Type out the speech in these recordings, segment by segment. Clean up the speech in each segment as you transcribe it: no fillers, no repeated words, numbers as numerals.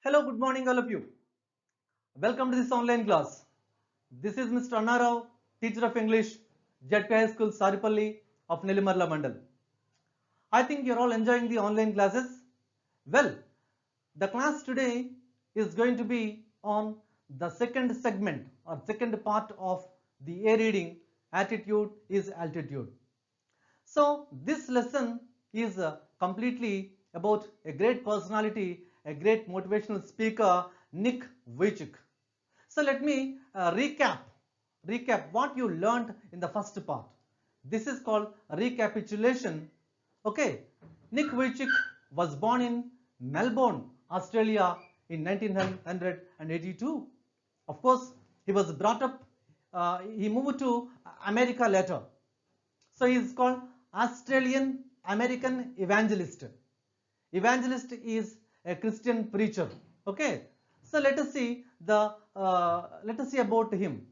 Hello, good morning all of you. Welcome to this online class. This is Mr. Anna Rao, teacher of English, JK High School, Saripalli of Nelimarla Mandal. I think you're all enjoying the online classes. Well, the class today is going to be on the second segment or second part of the A reading, Attitude is Altitude. So this lesson is completely about a great personality, a great motivational speaker, Nick Vujicic. So let me recap what you learned in the first part. This is called recapitulation. Okay, Nick Vujicic was born in Melbourne, Australia in 1982. Of course, he was brought up, he moved to America later. So he is called Australian American Evangelist. Evangelist is a Christian preacher. Okay. So let us see about him.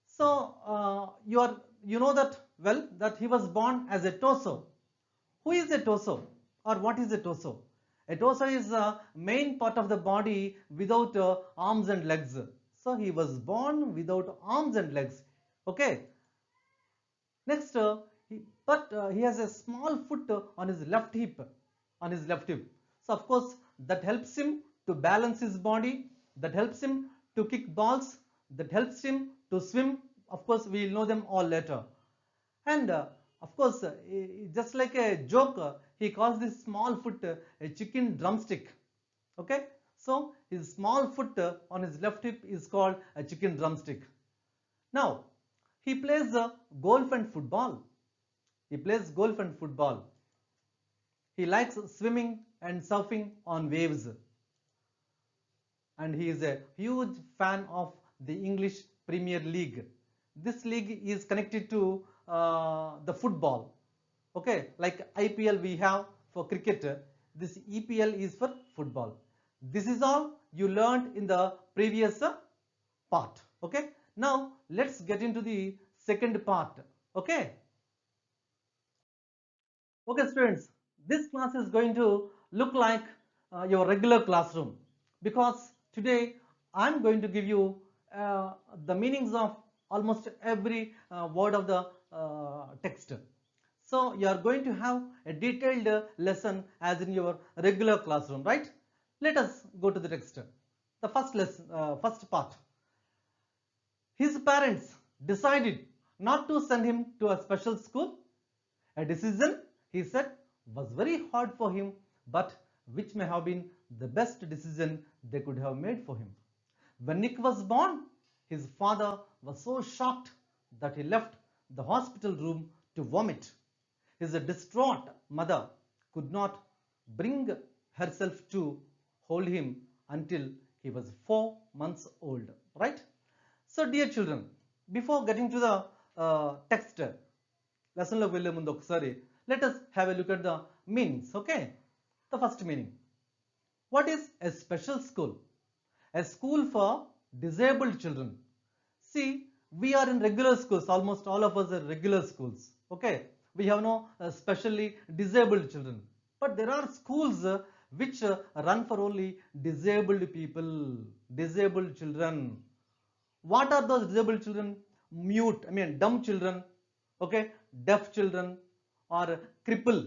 So you know that well that he was born as a torso. Who is a torso or what is a torso? A torso is the main part of the body without arms and legs. So he was born without arms and legs. Okay. Next, he has a small foot on his left hip. So of course that helps him to balance his body. That helps him to kick balls. That helps him to swim. Of course, we will know them all later. And of course, just like a joke, he calls this small foot a chicken drumstick. Okay, so his small foot on his left hip is called a chicken drumstick. Now, he plays golf and football. He likes swimming and surfing on waves. And he is a huge fan of the English Premier League. This league is connected to the football. Okay, like IPL we have for cricket, this EPL is for football. This is all you learned in the previous part. Okay, now let's get into the second part. Okay. Okay, students, this class is going to look like your regular classroom because today I'm going to give you the meanings of almost every word of the text. So you are going to have a detailed lesson as in your regular classroom, right? Let us go to the text. The first lesson, first part. His parents decided not to send him to a special school. A decision, he said, was very hard for him, but which may have been the best decision they could have made for him. When Nick was born, his father was so shocked that he left the hospital room to vomit. His distraught mother could not bring herself to hold him until he was 4 months old. Right? So, dear children, before getting to the text, lesson look వెళ్ళే ముందు ఒకసారి let us have a look at the meanings. Okay, the first meaning. What is a special school? A school for disabled children. See, we are in regular schools. Almost all of us are regular schools. Okay, we have no specially disabled children, but there are schools which run for only disabled people, disabled children. What are those disabled children? Mute, dumb children, okay, deaf children, or cripple,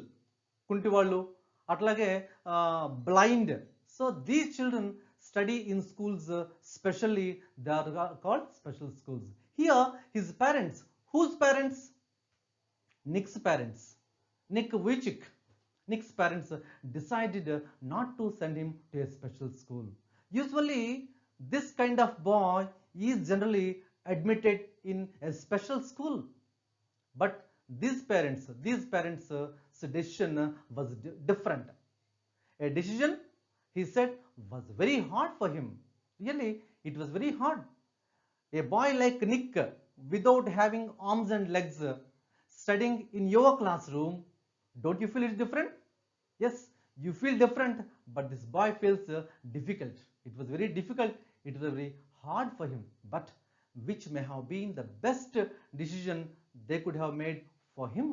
kuntivallu, atlage blind. So these children study in schools specially. They are called special schools. Here his parents, whose parents? Nick's parents. Nick Vujicic. Nick's parents decided not to send him to a special school. Usually this kind of boy is generally admitted in a special school, but these parents' decision was different. A decision, he said, was very hard for him. Really, it was very hard. A boy like Nick, without having arms and legs, studying in your classroom, don't you feel it different? Yes, you feel different, but this boy feels difficult. It was very difficult. It was very hard for him, but which may have been the best decision they could have made for him.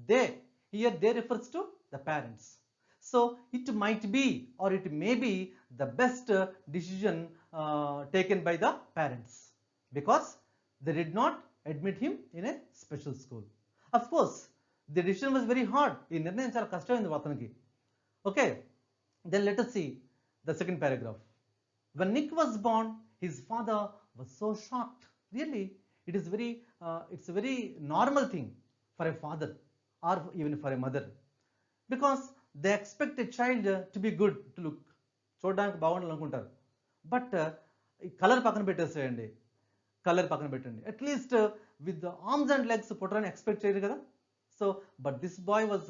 Here they refers to the parents. So it might be or it may be the best decision taken by the parents, because they did not admit him in a special school. Of course, the decision was very hard. ఈ నిర్ణయం చాలా కష్టమైంది అతనికి. Okay, then let us see the second paragraph. When Nick was born, his father was so shocked. Really, it's a very normal thing for a father or even for a mother, because they expect a child to be good to look, చూడడానికి బాగుండాలి అనుకుంటారు. But colour పక్కన పెట్టేసేయండి, colour పక్కన పెట్టండి, at least with arms and legs పుట్టరని expect చేయరు కదా. So but this boy was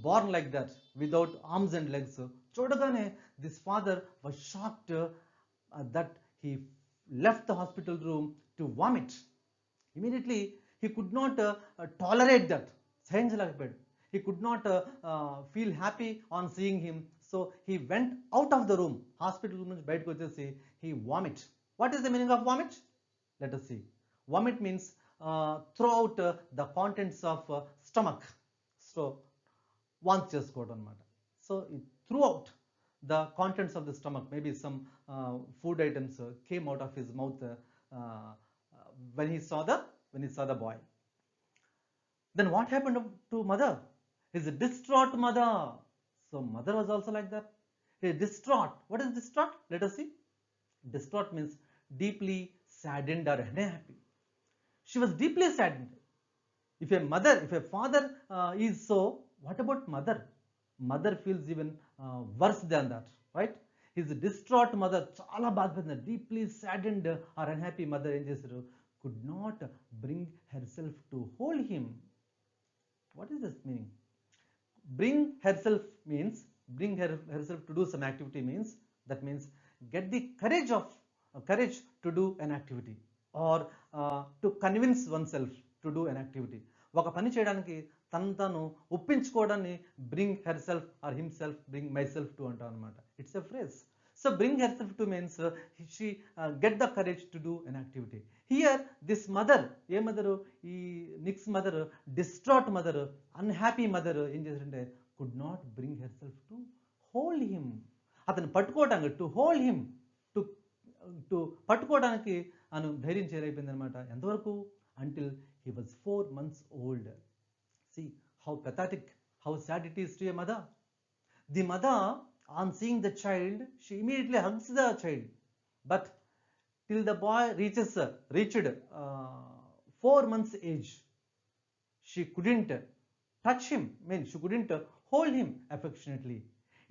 born like that, without arms and legs. చూడగానే this father was shocked that he left the hospital room to vomit. Immediately he could not tolerate that. సహించలేకపోయాడు. He could not feel happy on seeing him, so he went out of the room. Hospital room నుంచి బయటకు వచ్చేసి he vomit. What is the meaning of vomit? Let us see. Vomit means throw out the contents of stomach. So వాంతి చేసుకోవడం అన్నమాట. So it threw out the contents of the stomach, maybe some food items came out of his mouth when he saw the boy. Then what happened to mother? His distraught mother. So mother was also like that. He is distraught. What is distraught? Let us see. Distraught means deeply saddened or unhappy. She was deeply saddened. If a father is so, what about mother? Mother feels even worse than that, right? His distraught mother, చాలా బాధపడింది, deeply saddened or unhappy mother ఏం చేశారు? Could not bring herself to hold him. What is this meaning? Bring herself means bring herself to do some activity, that means get the courage to do an activity, or to convince oneself to do an activity. ఒక పని చేయడానికి తను ఒప్పించుకోవడాన్ని bring herself or himself, bring myself to అంటాం అనమాట. It's a phrase. So bring herself to means she get the courage to do an activity. Here this mother, A mother? ఈ నిక్స్ mother, distraught mother, unhappy mother ఏం చేశారంటే could not bring herself to hold him. అతను పట్టుకోవడానికి, to hold him, to పట్టుకోవడానికి అను ధైర్యం చేయలేకపోయింది అనమాట. ఎంతవరకు? Until he was 4 months old. See how pathetic, how sad it is to a mother. The mother, on seeing the child, she immediately hugs the child. But till the boy reached 4 months age, she couldn't touch him. She couldn't hold him affectionately.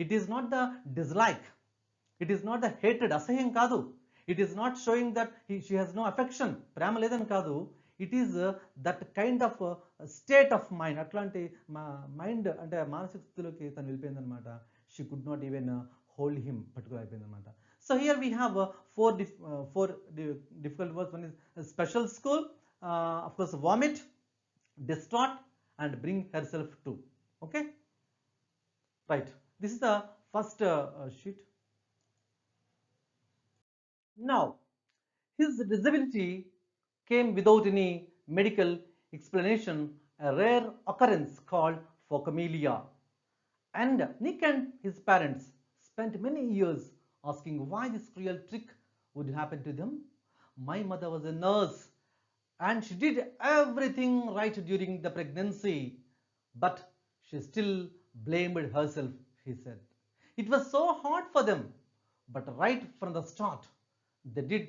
It is not the dislike. It is not the hatred. అసహ్యం కాదు. It is not showing that she has no affection. ప్రేమ లేదని కాదు. It is that kind of state of mind. అట్లాంటి mind అంటే మానసిక స్థితిలోకి తను వెళ్ళిపోయింది అనమాట. She could not even hold him, పట్టుకుని అయిపోయింది అనమాట. So here we have four difficult words. One is special school, of course vomit, distraught, and bring herself to. Okay, right. This is the first sheet. Now his disability came without any medical explanation, a rare occurrence called phocomelia. And Nick and his parents spent many years asking why this cruel trick would happen to them. My mother was a nurse and she did everything right during the pregnancy, but she still blamed herself, he said. It was so hard for them, but right from the start, they did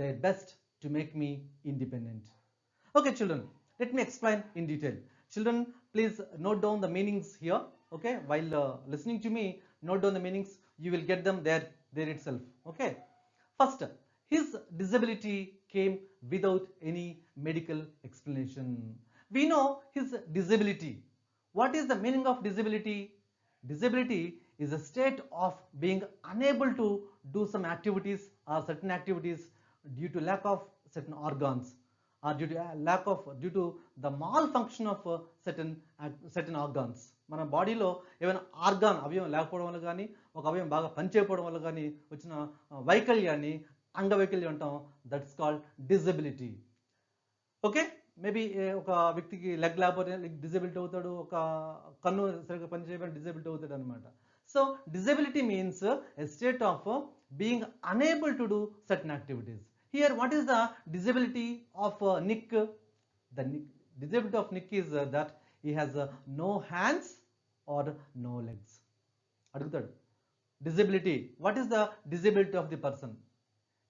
their best to make me independent. Okay, children, let me explain in detail. Children, please note down the meanings here. Okay, while listening to me, note down the meanings. You will get them there itself. Okay, first, his disability came without any medical explanation. We know his disability. What is the meaning of disability? Disability is a state of being unable to do some activities or certain activities due to lack of certain organs, or due to the malfunction of certain organs. మన బాడీలో ఏమైనా అవయవం లేకపోవడం వల్ల కానీ, ఒక అవయవం బాగా పనిచేయకపోవడం వల్ల కానీ వచ్చిన వైకల్యాన్ని అంగవైకల్యం అంటాం. That's called disability. Okay, maybe ఒక వ్యక్తికి లెగ్ లేకపోతే డిజబిలిటీ అవుతాడు, ఒక కన్ను సరిగ్గా పనిచేయకపోతే డిజబిలిటీ అవుతాడు అనమాట. So disability means a state of being unable to do certain activities. Here, what is the disability of Nick? The disability of Nick is that he has no hands or no legs. అడుగుతాడు disability. What is the disability of the person?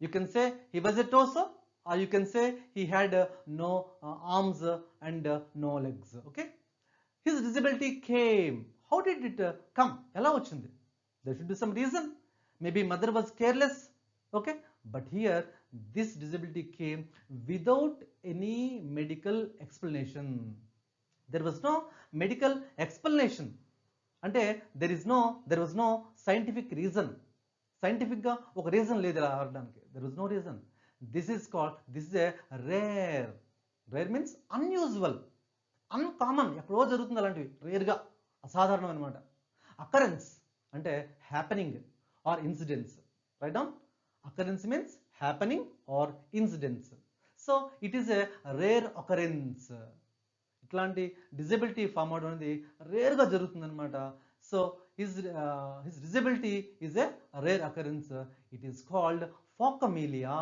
You can say he was a torso, or you can say he had no arms and no legs. Okay, his disability came. How did it come? ఎలా వచ్చింది? There should be some reason. Maybe mother was careless. Okay, but here this disability came without any medical explanation. There was no medical explanation. అంటే there was no scientific reason. Scientific గా ఒక reason లేదు ఇలా ఆడడానికి. There was no reason. This is a rare. Rare means unusual, uncommon. ఎక్కడో జరుగుతుంది అలాంటివి, రేర్గా, అసాధారణం అనమాట. అకరెన్స్ అంటే happening or incidents. Write down. Occurrence means happening or incidents. So it is a rare occurrence. ఇట్లాంటి డిజబిలిటీ ఫామ్ అవడం అనేది రేర్గా జరుగుతుంది అనమాట. So his disability is a rare occurrence. It is called phocomelia.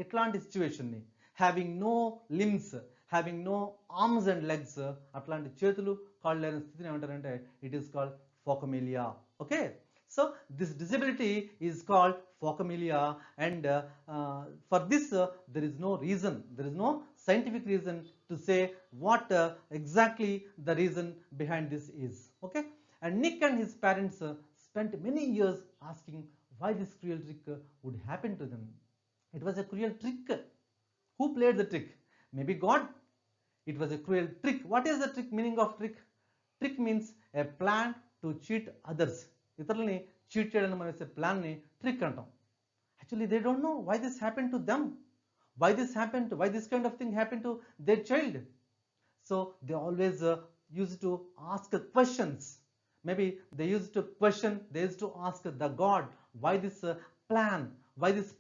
ఇట్లాంటి సిచ్యువేషన్ని, having no limbs, having no arms and legs, అట్లాంటి చేతులు కాళ్ళు లేని స్థితిని ఏమంటారంటే it is called phocomelia. Okay, so this disability is called phocomelia, and for this there is no reason, there is no scientific reason to say what exactly the reason behind this is. Okay, and Nick and his parents spent many years asking why this cruel trick would happen to them. It was a cruel trick. Who played the trick? Maybe God. It was a cruel trick. What is the trick? Meaning of trick? Trick means a plan to cheat others. ఇతరులని cheat చేయడానికి మనం వేసే ప్లాన్ని trick అంటాం. Actually they don't know why this happen to them, why this kind of thing happen to their child. So they always use to ask questions. Maybe they use to question, they use to ask the god why this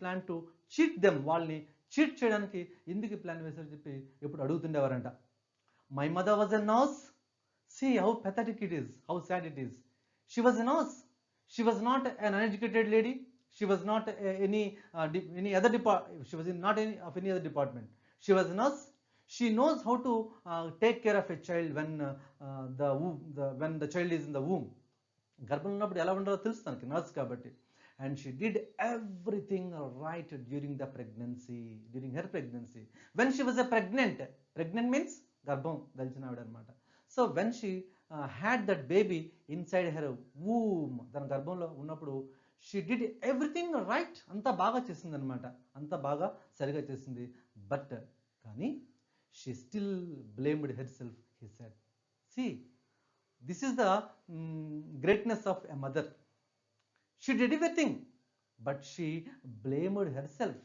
plan to cheat them. వాళ్ళని cheat చేయడానికి ఎందుకు ఈ plan వేశారని చెప్పి ఎప్పుడు అడుగుతుండేవారంట. My mother was a nurse. See how pathetic it is, how sad it is. She was a nurse. She was not an uneducated lady. She was not any other department. She was not any other department. She was a nurse. She knows how to take care of a child when the child is in the womb. గర్భంలో ఉన్నప్పుడు ఎలా ఉండాలో తెలుసు తనకి, nurse కాబట్టి. And she did everything right during her pregnancy. When she was pregnant means గర్భం దలిచిన ఆవిడ అనమాట. So when she had that baby inside her womb, తన గర్భంలో ఉన్నప్పుడు she did everything right. అంతా బాగా చేసింది అనమాట, అంతా బాగా సరిగా చేసింది. బట్ కానీ she still blamed herself, he said. See, this is the greatness of a mother. She did everything, but she blamed herself.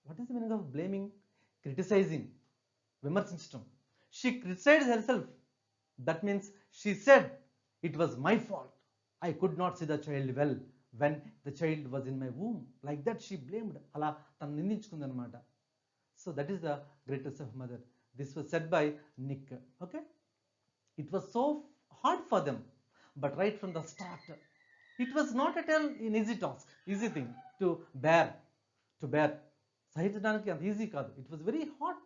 What is the meaning of blaming? Criticizing, విమర్శించడం. She criticized herself. That means she said, it was my fault. I could not see the child well when the child was in my womb. Like that she blamed. అలా తను నిందించుకుంది అనమాట. So that is the greatest of mother. This was said by Nick. Okay, it was so hard for them, but right from the start, it was not at all an easy thing to bear. సహించడానికి అంత easy కాదు. It was very hard.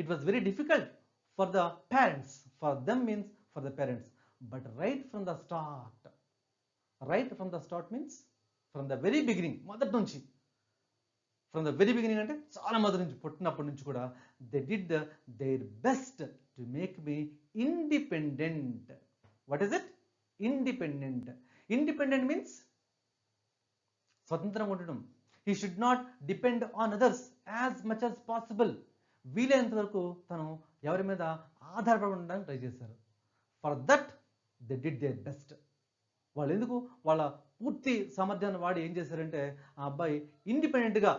It was very difficult for the parents. For them means for the parents. But right from the start means from the very beginning, మొదటి నుంచి, from the very beginning అంటే చాలా మొదటి నుంచి, పుట్టినప్పటి నుంచి కూడా they did their best to make me independent. What is it? Independent means స్వతంత్రంగా ఉండడం. He should not depend on others as much as possible. వీలైనంత వరకు తను ఎవరి మీద ఆధారపడి ఉండడానికి ట్రై చేశారు. For that they did their best. వాళ్ళు ఎందుకు వాళ్ళ పూర్తి సామర్థ్యాన్ని వాడి ఏం చేశారంటే ఆ అబ్బాయి ఇండిపెండెంట్గా,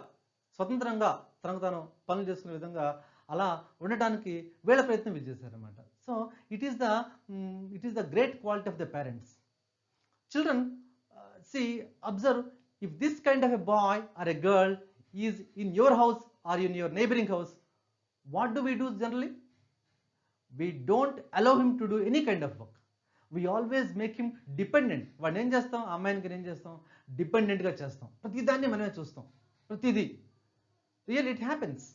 స్వతంత్రంగా తనకు తాను పనులు చేసుకునే విధంగా అలా ఉండటానికి వీళ్ళ ప్రయత్నం వీళ్ళు చేశారనమాట. So it is the great quality of the parents. Children, observe, if this kind of a boy or a girl is in your house or in your neighboring house, what do we do generally? We don't allow him to do any kind of work. we always make him dependent. వాడిని ఏం చేస్తాం, అమ్మాయినికి ఏం చేస్తాం, డిపెండెంట్గా చేస్తాం, ప్రతిదాన్ని మనమే చూస్తాం, ప్రతిదీ. Real it happens.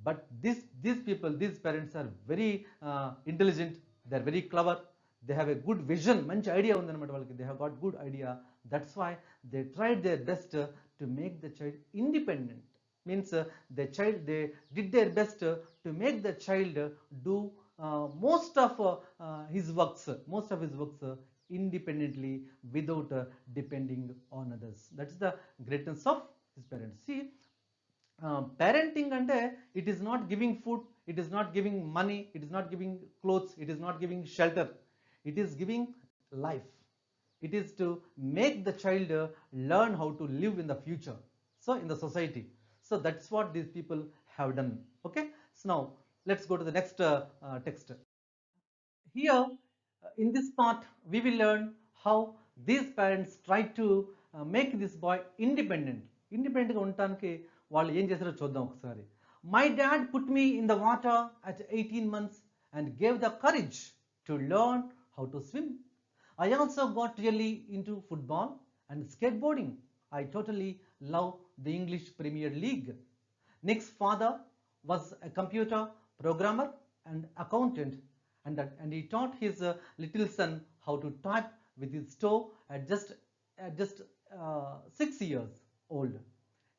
But these people, these parents are very intelligent, they are very clever, they have a good vision, మంచి ఐడియా ఉందన్నమాట వాళ్ళకి, they have got good idea. That's why they tried their best to make the child independent. Means they did their best to make the child do most of his works independently without depending on others. That's the greatness of his parents. See, parenting ante it is not giving food, it is not giving money, it is not giving clothes, it is not giving shelter, it is giving life. It is to make the child learn how to live in the future, so in the society. So that's what these people have done. Okay, so now let's go to the next text. Here in this part we will learn how these parents try to make this boy independent గా ఉండటానికి వాళ్ళు ఏం చేశారో చూద్దాం ఒకసారి. My dad put me in the water at 18 months and gave the courage to learn how to swim. I also got really into football and skateboarding. I totally love the English Premier League. Nick's father was a computer programmer and accountant, and he taught his little son how to type with his toe at just 6 years old.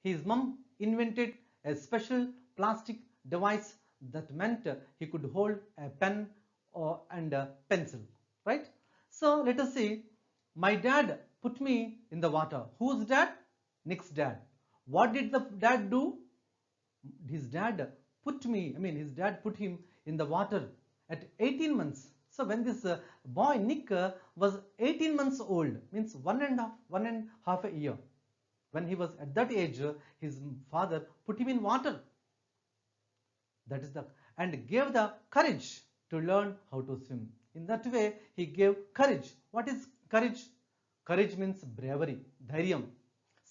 His mom invented a special plastic device that meant he could hold a pen and a pencil, right? So let us see. My dad put me in the water. Whose dad? Nick's dad. What did the dad do? His dad his dad put him in the water at 18 months. So when this boy Nick was 18 months old, means one and a half a year, when he was at that age, his father put him in water. That is and gave the courage to learn how to swim. In that way, he gave courage. What is courage? Courage means bravery, dhairyam.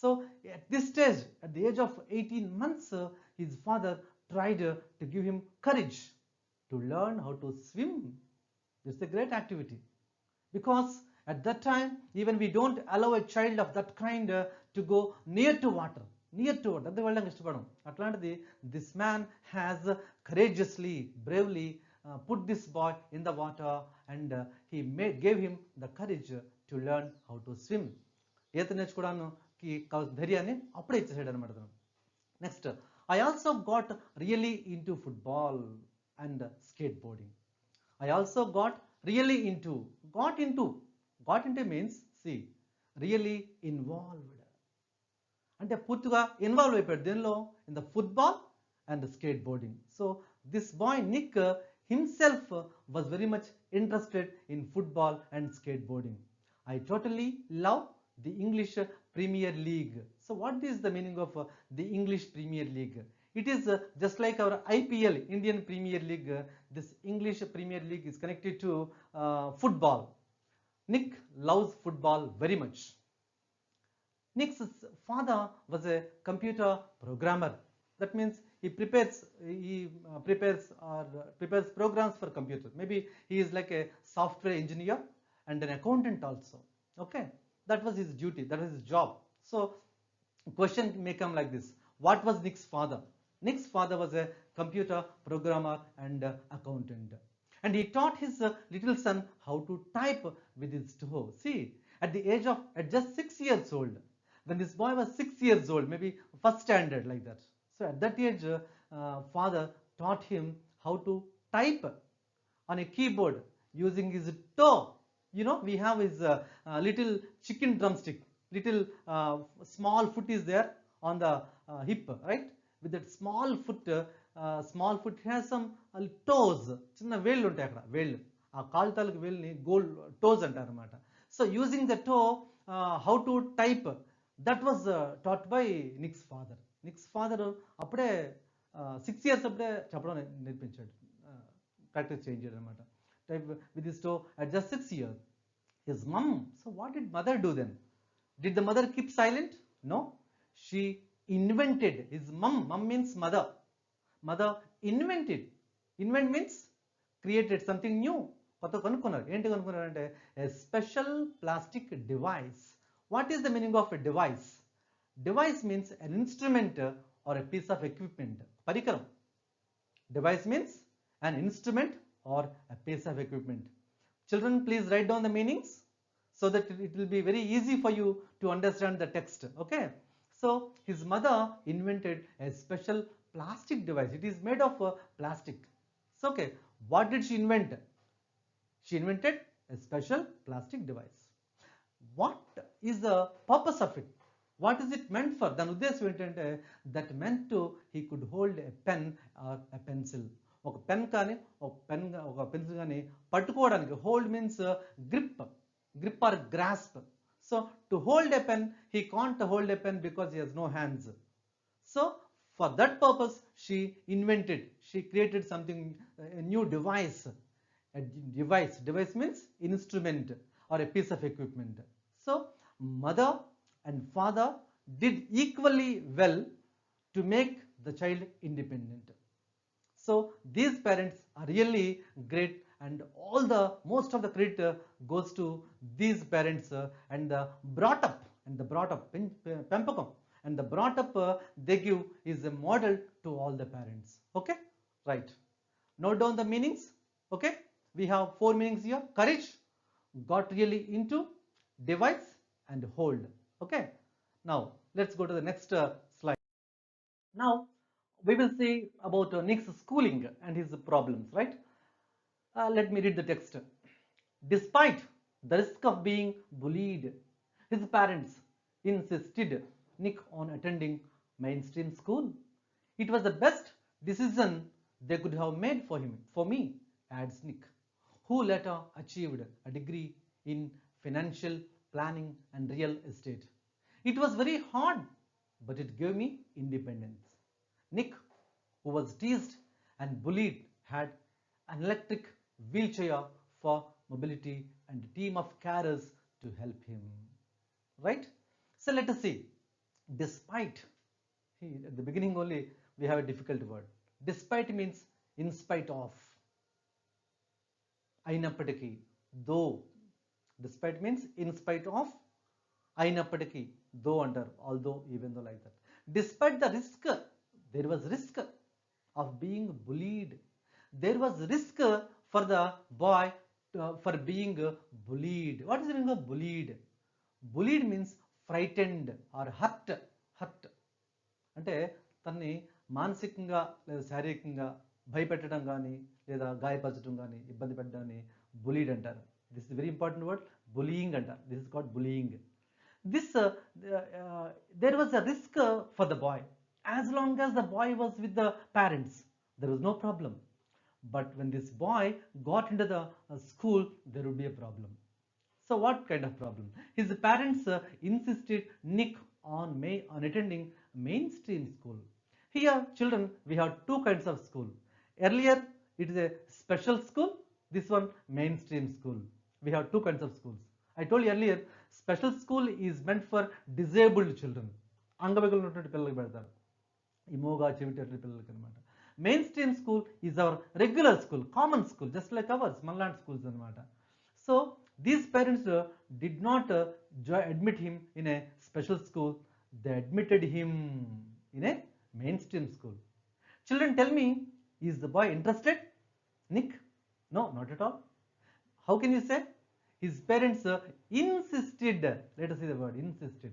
So at this stage, at the age of 18 months, his father tried to give him courage to learn how to swim. This is a great activity, because at that time even we don't allow a child of that kind to go near to water. Adhe vellam ishtapadam. Atlantidi this man has courageously, bravely put this boy in the water, and he gave him the courage to learn how to swim. ఈత నేర్చుకోవడానికి ధైర్యాన్ని అప్పుడే ఇచ్చేసాడు అనమాట. Next, I also got really into football and skateboarding. I also got really into. Got into means, see, really involved. అంటే పూర్తిగా involve అయిపోయాడు దేనిలో, in the football and skateboarding. So this boy Nick himself was very much interested in football and skateboarding. I totally love the English Premier League. So what is the meaning of the English Premier League? It is just like our IPL, Indian Premier League. This English Premier League is connected to football. Nick loves football very much. Nick's father was a computer programmer. That means he prepares programs for computer. Maybe he is like a software engineer and an accountant also. Okay, that was his duty, that was his job. So question may come like this: what was Nick's father? Nick's father was a computer programmer and accountant, and he taught his little son how to type with his toe. See, at just 6 years old, when this boy was 6 years old, maybe first standard like that. So at that age, father taught him how to type on a keyboard using his toe. You know, we have his little chicken drumstick, little small foot is there on the hip, right? With that small foot has some toes. చిన్న వేళ్ళు ఉంటాయి అక్కడ, వేళ్ళు, ఆ కాలు తాలూకు వేళ్ళని goal toes అంటారు అన్నమాట. So using the toe, how to type, that was taught by Nick's father. Nick's father అప్పుడే 6 years అప్పుడే చెప్పడం నేర్పించాడు, ప్రాక్టీస్ చేయించాడు అనమాట. Type with his toe at just 6 years. His mom. So what did mother do then? Did the mother keep silent? No. She invented. His mom. Mom means mother. Mother invented. Invent means created something new. కొత్త కొనుక్కున్నారు. ఏంటి కొనుక్కున్నారంటే a special plastic device. What is the meaning of a device? Device means an instrument or a piece of equipment. పరికరం. Device means an instrument or a piece of equipment. Children, please write down the meanings so that it will be very easy for you to understand the text. Okay. So his mother invented a special plastic device. It is made of plastic. So okay, what did she invent? She invented a special plastic device. What is the purpose of it? What is it meant for? దాని ఉద్దేశం ఏంటంటే that meant to he could hold a pen or a pencil. ఒక pen కానీ ఒక pencil కానీ పట్టుకోవడానికి, hold means grip or grasp. So to hold a pen, he can't hold a pen because he has no hands. So for that purpose she created something, a new device. A device means instrument or a piece of equipment. So mother and father did equally well to make the child independent. So these parents are really great, and most of the credit goes to these parents and the brought up pempakum, and the brought up they give is a model to all the parents. Okay, right, note down the meanings. Okay, we have 4 meanings here. Courage, got really into, device and hold. Okay, now let's go to the next slide. Now we will see about Nick's schooling and his problems, right? Let me read the text. Despite the risk of being bullied, his parents insisted Nick on attending mainstream school. It was the best decision they could have made for me, adds Nick, who later achieved a degree in financial planning and real estate. It was very hard, but it gave me independence. Nick, who was teased and bullied, had an electric wheelchair for mobility and a team of carers to help him. Right? So let us see. Despite, at the beginning only we have a difficult word. Despite means in spite of. Ainappatiki, though. Despite means in spite of. Ainappatiki, though, under, although, even though, like that. Despite the risk, there was risk of being bullied. There was risk for the boy for being bullied. What is the meaning of bullied? Bullied means frightened or hurt. అంటే తన్ని మానసికంగా లేదా శారీరకంగా భయపెట్టడం కానీ లేదా గాయపరచడం కానీ ఇబ్బంది పెట్టడాన్ని bullied అంటారు. This is very important word, bullying అంటారు. This is called bullying. There was a risk for the boy. As long as the boy was with the parents, there was no problem. But when this boy got into the school, there would be a problem. So what kind of problem? His parents insisted Nick on attending mainstream school. Here, children, we have 2 kinds of school. Earlier, it is a special school. This one, mainstream school. We have 2 kinds of schools. I told you earlier, special school is meant for disabled children. అంగవికలు ఉన్నటువంటి పిల్లలకు పెడతారు, ఈ మోగా చెవిటేట్ల పిల్లలకి అనమాట. Main stream school is our regular school, common school, just like hours, మనలాంటి schools అనమాట. So these parents did not admit him in a special school. They admitted him in a mainstream school. Children, tell me, is the boy interested? Nick? No, not at all. How can you say? His parents insisted. Let us see the word insisted.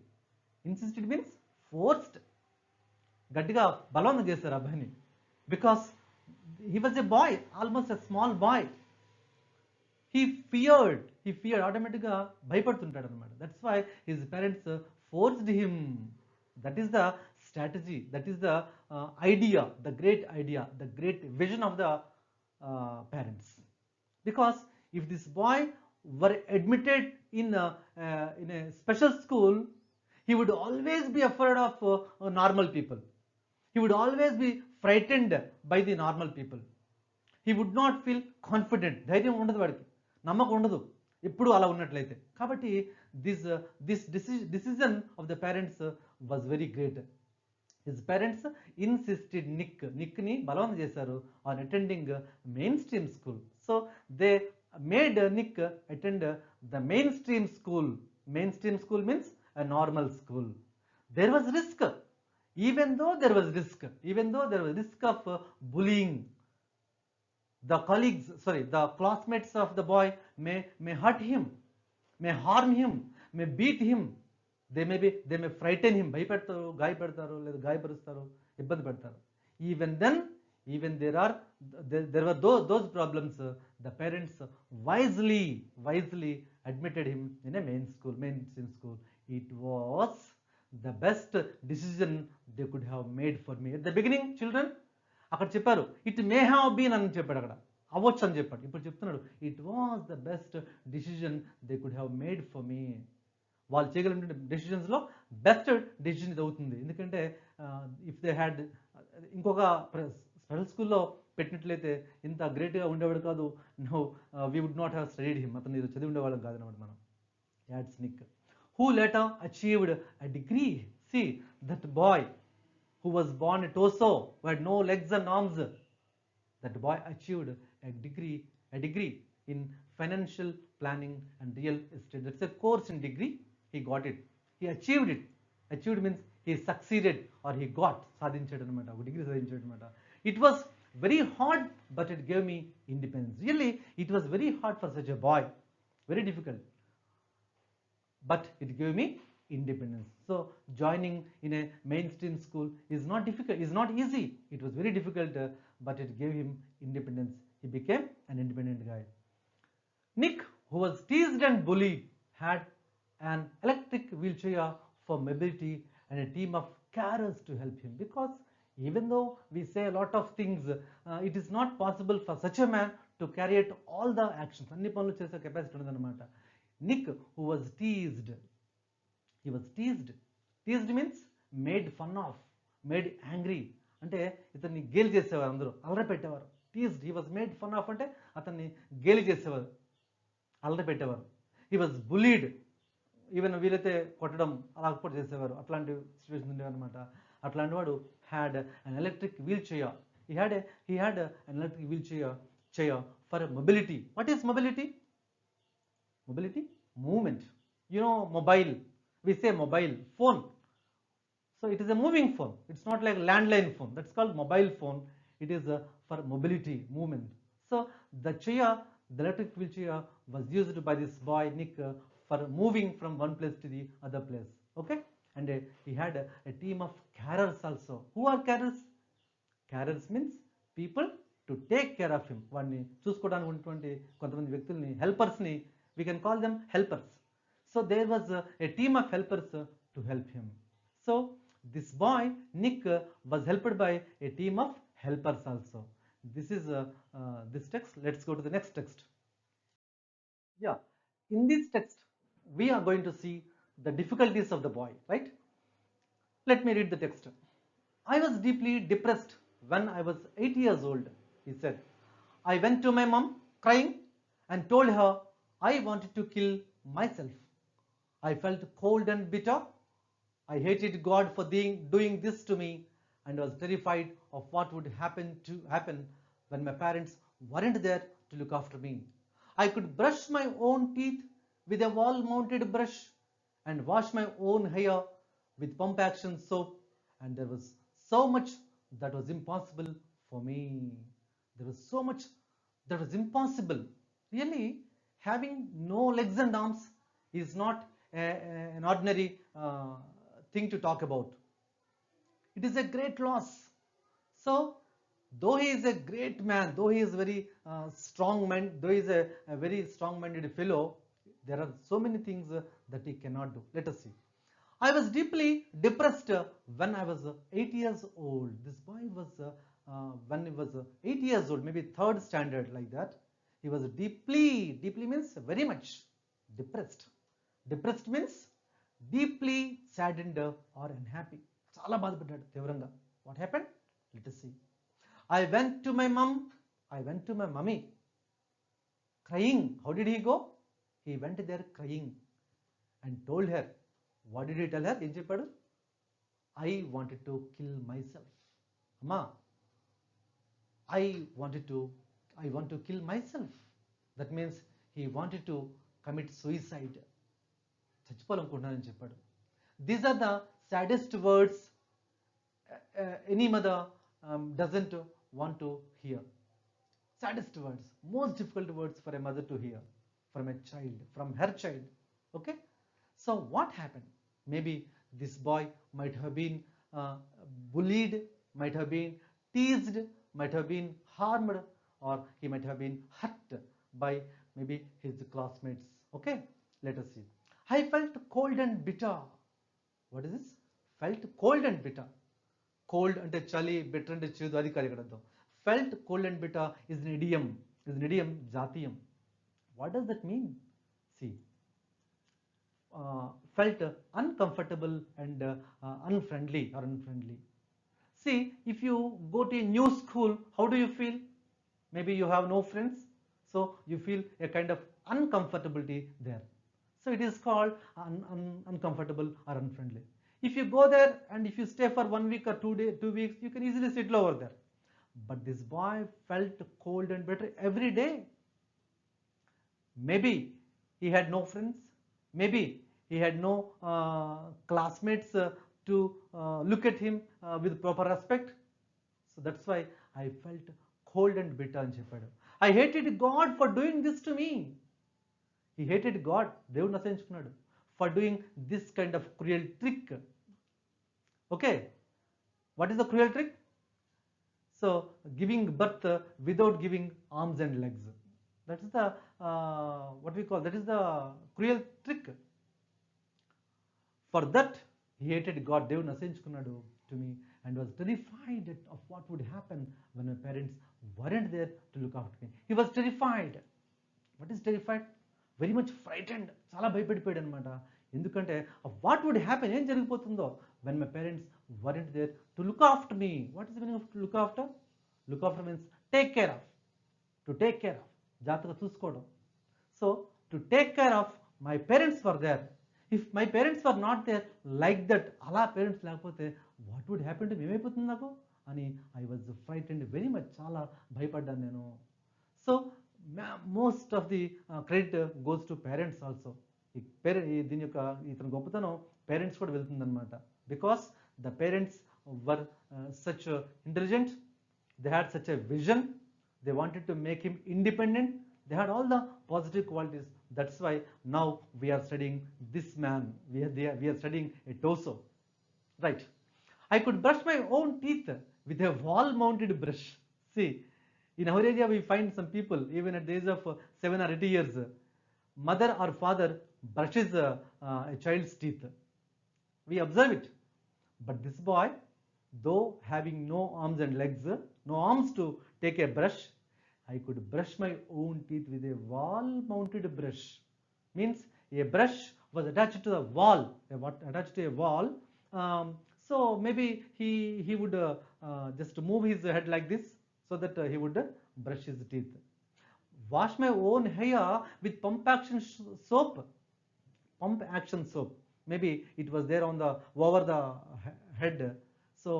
Insisted means forced. గట్టిగా బలవంతం చేశారు అబ్బాయిని. Because he was a boy, almost a small boy. He feared ఆటోమేటిక్గా భయపడుతుంటాడు అనమాట. That's why his parents forced him. That is the strategy, that is the idea, the great vision of the parents. Because if this boy were admitted in a special school, he would always be afraid of normal people. He would always be frightened by the normal people. He would not feel confident. ధైర్యం ఉండదు వాడికి, నమ్మకం ఉండదు ఎప్పుడు అలా ఉన్నట్లయితే. కాబట్టి this decision of the parents was very great. His parents insisted Nickని బలవంతం చేశారు on attending mainstream school. So they made Nick attend the mainstream school. Mainstream school means a normal school. There was risk, even though there was risk, of bullying. The colleagues, sorry, the classmates of the boy may hurt him, may harm him, may beat him. They may frighten him. భయపెడతారు, గాయపెడతారు, లేదా గాయపరుస్తారు, ఇబ్బంది పెడతారు. Even then, even there were those problems. The parents wisely admitted him in a mainstream school. It was the best decision they could have made for me. At the beginning, children, అక్కడ చెప్పారు it may have been అని చెప్పాడు, అక్కడ అవ్వచ్చు అని చెప్పాడు. ఇప్పుడు చెప్తున్నాడు it was the best decision they could have made for me. వాళ్ళు చేయగలిగిన డెసిషన్స్లో బెస్ట్ డెసిషన్ ఇది అవుతుంది. ఎందుకంటే ఇఫ్ దే హ్యాడ్ ఇంకొక స్పెషల్ స్కూల్లో పెట్టినట్లయితే ఇంత గ్రేట్గా ఉండేవాడు కాదు. No, we would not have studied him. అతను ఇది చదివి ఉండేవాళ్ళం కాదనమాట మనం. Ads Nick who later achieved a degree. See, that boy who was born a torso, who had no legs and arms, that boy achieved a degree in financial planning and real estate. That's a course in degree. He got it. He achieved it. Achieved means he succeeded or he got. సాధించాడు అనమాట, ఒక degree సాధించాడు అనమాట. It was very hard, but it gave me independence. Really, it was very hard for such a boy. Very difficult. But it gave me independence. So joining in a mainstream school is not difficult, is not easy. It was very difficult, but it gave him independence. He became an independent guy. Nick, who was teased and bullied, had an electric wheelchair for mobility and a team of carers to help him. Because even though we say a lot of things, it is not possible for such a man to carry out all the actions. అన్ని పనులు చేసే capacity ఉండదన్నమాట. Nick, who was teased, he was teased. Teased means made fun of, made angry. అంటే ఇతన్ని గేలి చేసేవారు, అందరూ అల్లరి పెట్టేవారు. Teased, he was made fun of అంటే అతన్ని గేలి చేసేవారు, అల్లరి పెట్టేవారు. He was bullied, ఈవెన్ వీలైతే కొట్టడం అలా కూడా చేసేవారు. అట్లాంటి సిచ్యువేషన్ ఉండేవి అనమాట. అట్లాంటి వాడు had an electric wheelchair. He had an electric wheelchair for mobility. What is mobility? Mobility, movement. You know, mobile, we say mobile phone, so it is a moving phone. It's not like landline phone. That's called mobile phone. It is for mobility, movement. So the electric wheelchair was used by this boy Nick for moving from one place to the other place. Okay, and he had a team of carers also. Who are carers? Carers means people to take care of him. వాడిని చూసుకోవడానికి ఉన్నటువంటి కొంతమంది వ్యక్తుల్ని, హెల్పర్స్ని, we can call them helpers. So there was a team of helpers to help him. So this boy Nick was helped by a team of helpers also. This is this text. Let's go to the next text. Yeah, in this text we are going to see the difficulties of the boy, right? Let me read the text. I was deeply depressed when I was 8 years old, he said. I went to my mom crying and told her I wanted to kill myself. I felt cold and bitter. I hated God for doing this to me and was terrified of what would happen when my parents weren't there to look after me. I could brush my own teeth with a wall-mounted brush and wash my own hair with pump action soap, and there was so much that was impossible for me. There was so much that was impossible. Really, having no legs and arms is not an ordinary thing to talk about. It is a great loss. So though he is a great man, though he is very though he is a very strong-minded fellow, there are so many things that he cannot do. Let us see. I was deeply depressed when I was 8 years old. This boy was when he was 8 years old, maybe 3rd standard, like that. He was deeply means very much depressed. Depressed means deeply saddened or unhappy. చాలా బాధపడ్డాడు తీవ్రంగా. What happened? Let us see. I went to my mummy crying. How did he go? He went there crying and told her. What did he tell her? ఏం చెప్పాడు? I wanted to kill myself. అమ్మా, I want to kill myself. That means he wanted to commit suicide. చచ్చిపోవాలనుకుంటున్నానని చెప్పాడు. These are the saddest words any mother doesn't want to hear. Saddest words, most difficult words for a mother to hear from a child, from her child. Okay, so what happened? Maybe this boy might have been bullied, might have been teased, might have been harmed, or he might have been hurt by maybe his classmates. Okay, let us see. I felt cold and bitter. What is this? Felt cold and bitter. Cold ante chali, bitter ante chedu, adi kaadu ikkada aర్థం. Felt cold and bitter is an idiom, jatiyam. What does that mean? See, felt uncomfortable and unfriendly. See, if you go to a new school, how do you feel? Maybe you have no friends, so you feel a kind of uncomfortability there. So it is called uncomfortable or unfriendly. If you go there and if you stay for 1 week or 2 weeks, you can easily settle over there. But this boy felt cold and bitter every day. Maybe he had no friends. Maybe he had no classmates to look at him with proper respect. So that's why I felt cold and bitter అని చెప్పాడు. I hated God for doing this to me. He hated God, దేవుడిని అసహించుకున్నాడు, for doing this kind of cruel trick. Okay, what is the cruel trick? So giving birth without giving arms and legs. That is the what we call, that is the cruel trick. For that he hated God, దేవుడిని అసహించుకున్నాడు to me, and was terrified of what would happen when my parents weren't there to look after me. He was terrified. What is terrified? Very much frightened. చాలా భయపడిపోయాడు అనమాట. ఎందుకంటే what would happen, ఏం జరిగిపోతుందో when my parents weren't there to look after me. What is the meaning of to look after? Look after means take care of. To take care of, జాగ్రత్తగా చూసుకోవడం. So to take care of, my parents were there. If my parents were not there like that, అలా parents లేకపోతే what would happen to me, ఏమైపోతుంది నాకు అని I was frightened very much. చాలా భయపడ్డాను నేను. So most of the credit goes to parents also. దీని యొక్క ఇతని గొప్పతనం పేరెంట్స్ కూడా వెళ్తుంది అనమాట. Because the parents were such intelligent, they had such a vision, they wanted to make him independent, they had all the positive qualities. That's why now we are studying this man, we are studying a torso, right? I could brush my own teeth with a wall mounted brush. See, in our area we find some people even at the age of 7 or 8 years, mother or father brushes a child's teeth. We observe it. But this boy, though having no arms and legs, no arms to take a brush, I could brush my own teeth with a wall mounted brush. Means a brush was attached to the wall, attached to a wall. So maybe he would just move his head like this so that he would brush his teeth. Wash my own hair with pump action soap. Pump action soap. Maybe it was there on the over the head, so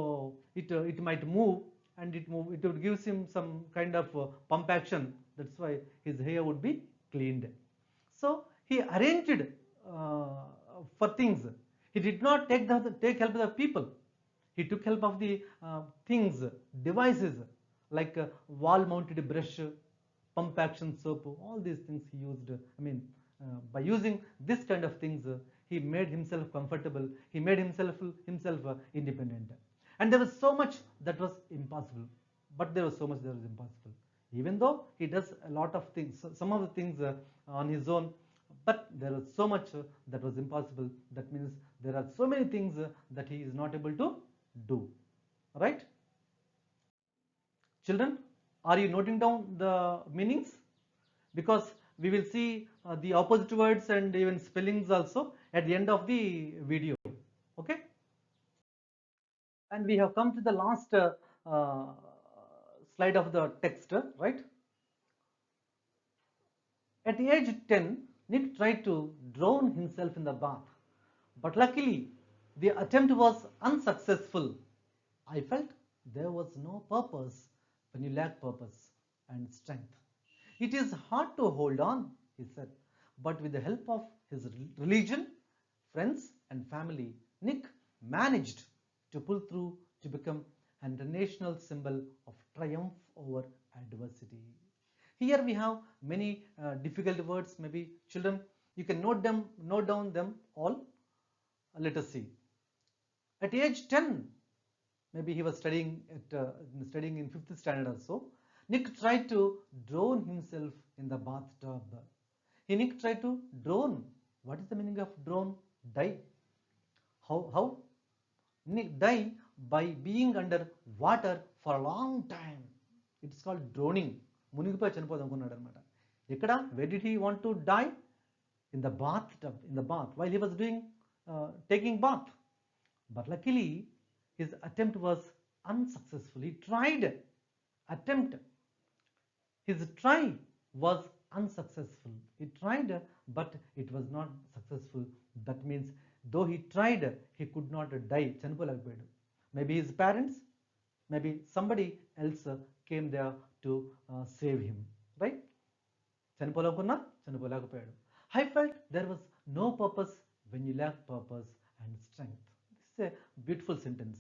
it might move, and it would give him some kind of pump action. That's why his hair would be cleaned. So he arranged for things. He did not take help of the people. He took help of the things, devices like wall mounted brush, pump action soap, all these things he used. I mean, by using this kind of things, he made himself comfortable, he made himself independent. And there was so much that was impossible, but there was so much that was impossible. Even though he does a lot of things, some of the things on his own, but there was so much that was impossible. That means there are so many things that he is not able to do. Right? Children, are you noting down the meanings? Because we will see the opposite words and even spellings also at the end of the video. Okay? And we have come to the last slide of the text, right? At age 10, Nick tried to drown himself in the bath, but luckily the attempt was unsuccessful. I felt there was no purpose when you lack purpose and strength. It is hard to hold on, he said, but with the help of his religion, friends, and family, Nick managed to pull through to become an international symbol of triumph over adversity. Here we have many difficult words. Maybe children, you can note down them all. Let us see. At age 10, maybe he was studying in 5th standard or so. Nick tried to drown himself in the bathtub. Nick tried to drown. What is the meaning of drown? Die. How? Nick died by being under water for a long time. It's called drowning. మునిగిపోయి చనిపోదాం అనుకున్నాడు అనమాట. ఎక్కడ? Where did he want to die? In the bathtub, while he was taking bath. But luckily, his attempt was unsuccessful. He tried. His try was unsuccessful. He tried, but it was not successful. That means, though he tried, he could not die. చనిపోలేకపోయాడు. Maybe his parents, maybe somebody else came there to save him. Right? చనిపోలేకపోయాడు. I felt there was no purpose when you lack purpose and strength. This is a beautiful sentence.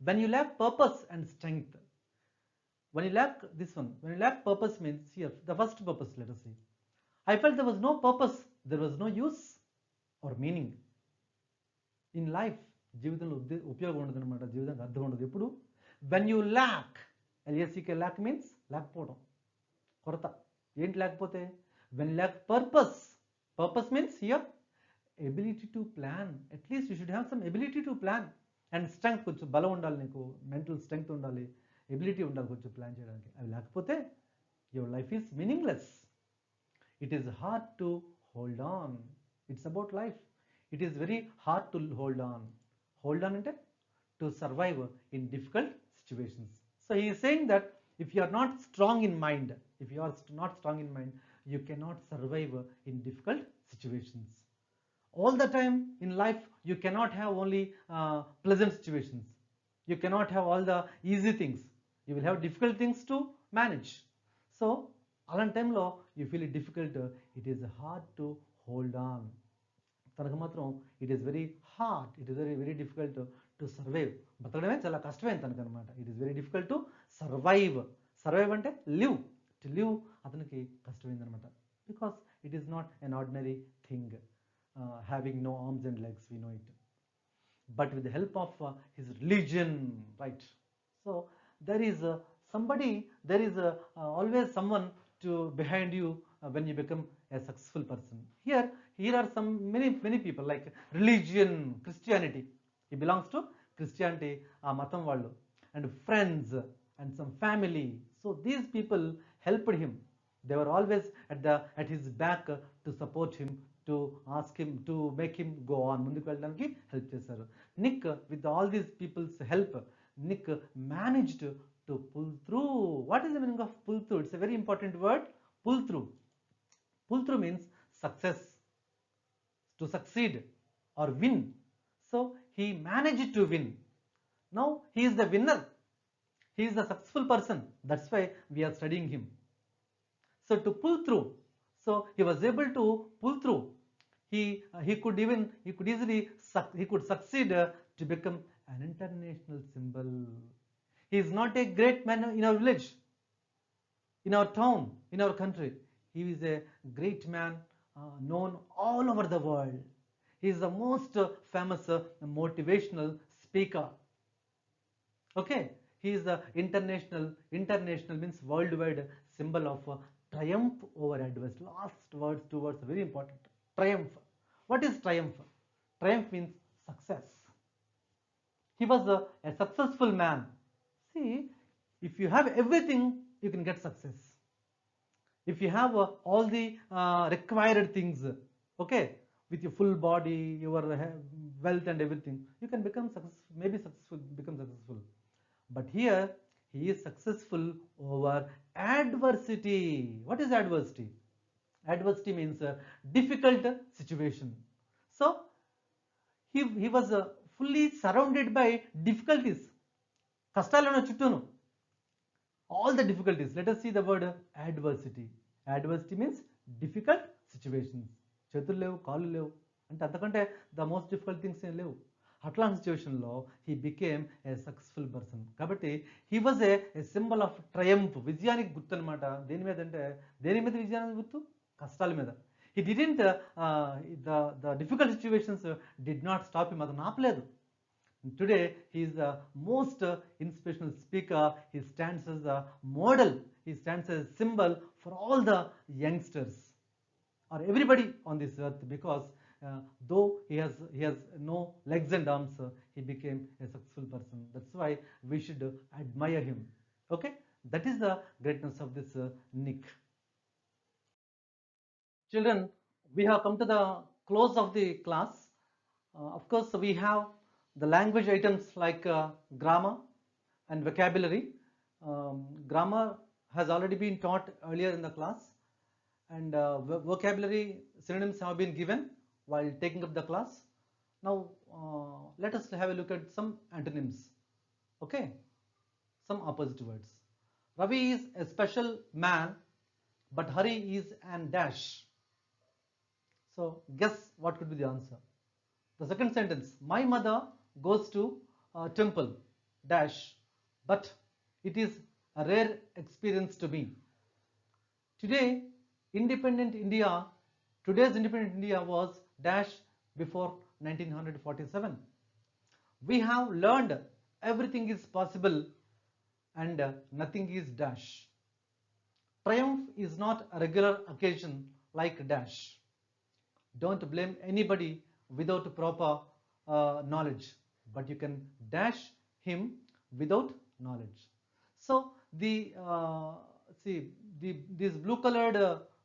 When you lack purpose and strength. When you lack purpose means here, the first purpose, let us see. I felt there was no purpose, there was no use or meaning. In life, జీవితంలో ఉపయోగం ఉండదు అనమాట, జీవితానికి అర్థం ఉండదు. ఎప్పుడు? When you lack, LACK lack means లేకపోవడం, కొరత. ఏంటి లేకపోతే? When you lack purpose means here, ability to plan. At least you should have some ability to plan. And strength, కొంచెం బలం ఉండాలి నీకు, మెంటల్ స్ట్రెంగ్త్ ఉండాలి, ఎబిలిటీ ఉండాలి కొంచెం ప్లాన్ చేయడానికి. అవి లేకపోతే your life is meaningless. It is hard to hold on. It's about life. It is very hard to hold on. Hold on అంటే to survive in difficult situations. So he is saying that if you are not strong in mind, you cannot survive in difficult situations. All the time in life, you cannot have only pleasant situations. You cannot have all the easy things. You will have difficult things to manage. So, అలాంటి టైంలో you feel it difficult, it is hard to hold on. తనకు మాత్రం it is very hard, it is very difficult to survive. బతకడమే చాలా కష్టమైంది తనకు అనమాట. It is very difficult to survive. Survive అంటే live. To live అతనికి కష్టమైంది అనమాట. Because it is not an ordinary thing. Having no arms and legs, we know it. But with the help of his religion, right? So there is always someone behind you when you become a successful person. Here are some many people like religion, Christianity. He belongs to Christianity, matam vallu, and friends and some family. So these people helped him. They were always at his back to support him, to ask him, to make him go on. ముందుకు వెళ్ళడానికి help చేశారు. Nick, with all these people's help, Nick managed to pull through. What is the meaning of pull through? It's a very important word. Pull through. Pull through means success, to succeed or win. So he managed to win. Now he is the winner. He is the successful person. That's why we are studying him. So to pull through. So he was able to pull through. He could succeed to become an international symbol. He is not a great man in our village, in our town, in our country. He is a great man known all over the world. He is the most famous motivational speaker. Okay, he is the international means worldwide symbol of triumph over adversity. Last words, 2 words, very important. Triumph. What is triumph? Triumph means success. He was a successful man. See, if you have everything, you can get success. If you have all the required things, okay, with your full body, your wealth and everything, you can become successful, become successful. But here, he is successful over adversity. What is adversity? Adversity means a difficult situation. So, he was fully surrounded by difficulties. కష్టాలను చుట్టూను. all the difficulties. Let us see the word adversity. Adversity means difficult situations. చేతులు లేవు, కాళ్ళు లేవు అంటే అంతకంటే the most difficult things ఏం లేవు. అట్లాంటి సిచ్యువేషన్లో he became a successful person. కాబట్టి he was a symbol of triumph, విజయానికి గుర్తు అనమాట. దేని మీద అంటే, దేని మీద విజయానికి గుర్తు? కష్టాల మీద. He didn't the difficult situations did not stop him, అది ఆపలేదు. Today he is the most inspirational speaker. He stands as a model, he stands as a symbol for all the youngsters or everybody on this earth, because though he has no legs and arms, he became a successful person. That's why we should admire him. Okay, that is the greatness of this Nick. Children, we have come to the close of the class. Of course, we have the language items like grammar and vocabulary. Grammar has already been taught earlier in the class, and vocabulary synonyms have been given while taking up the class. Now let us have a look at some antonyms. Okay, some opposite words. Ravi is a special man, but Hari is an dash. So guess what could be the answer. The second sentence, my mother goes to temple dash, but it is a rare experience to me. Today's independent India was dash before 1947. We have learned everything is possible and nothing is dash. Triumph is not a regular occasion like dash. Don't blame anybody without proper knowledge, but you can dash him without knowledge. So these blue colored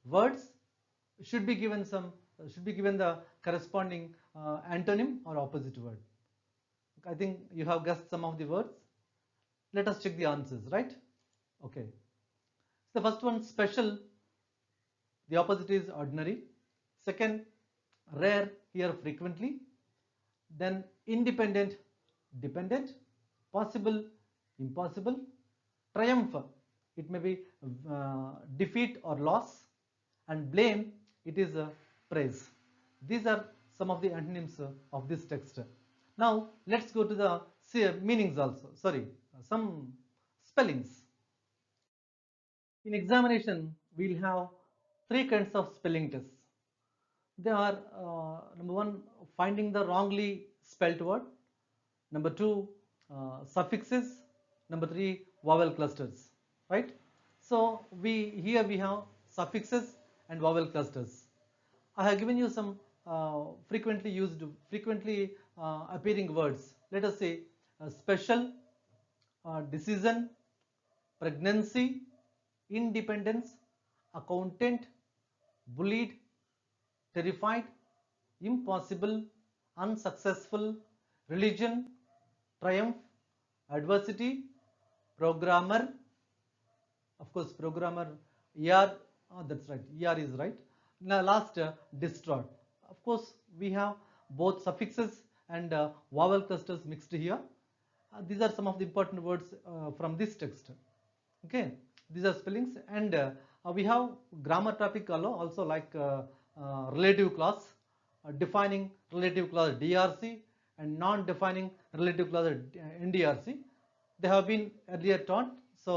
words should be given the corresponding antonym or opposite word. I think you have guessed some of the words. Let us check the answers, right? Okay, the first one, special, the opposite is ordinary. Second, rare, here frequently. Then independent, dependent. Possible, impossible. Triumph, it may be defeat or loss. And blame, it is praise. These are some of the antonyms of this text. Now let's go to the meanings also. Some spellings. In examination, we'll have 3 kinds of spelling tests. They are number 1, finding the wrongly spelt word. Number 2, suffixes. Number 3, vowel clusters. Right? So here we have suffixes and vowel clusters. I have given you some frequently appearing words. Let us say special, decision, pregnancy, independence, accountant, bullied, terrified, impossible, unsuccessful, religion, triumph, adversity, programmer. Of course, programmer, ER, that's right, ER is right. Now last, distraught. Of course, we have both suffixes and vowel clusters mixed here. These are some of the important words from this text. Okay, these are spellings, and we have grammar topic also like relative clause, defining relative clause DRC and non-defining relative clause NDRC. They have been earlier taught, so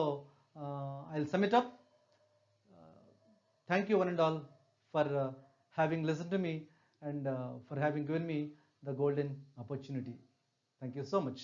I'll sum it up. Thank you one and all for having listened to me and for having given me the golden opportunity. Thank you so much.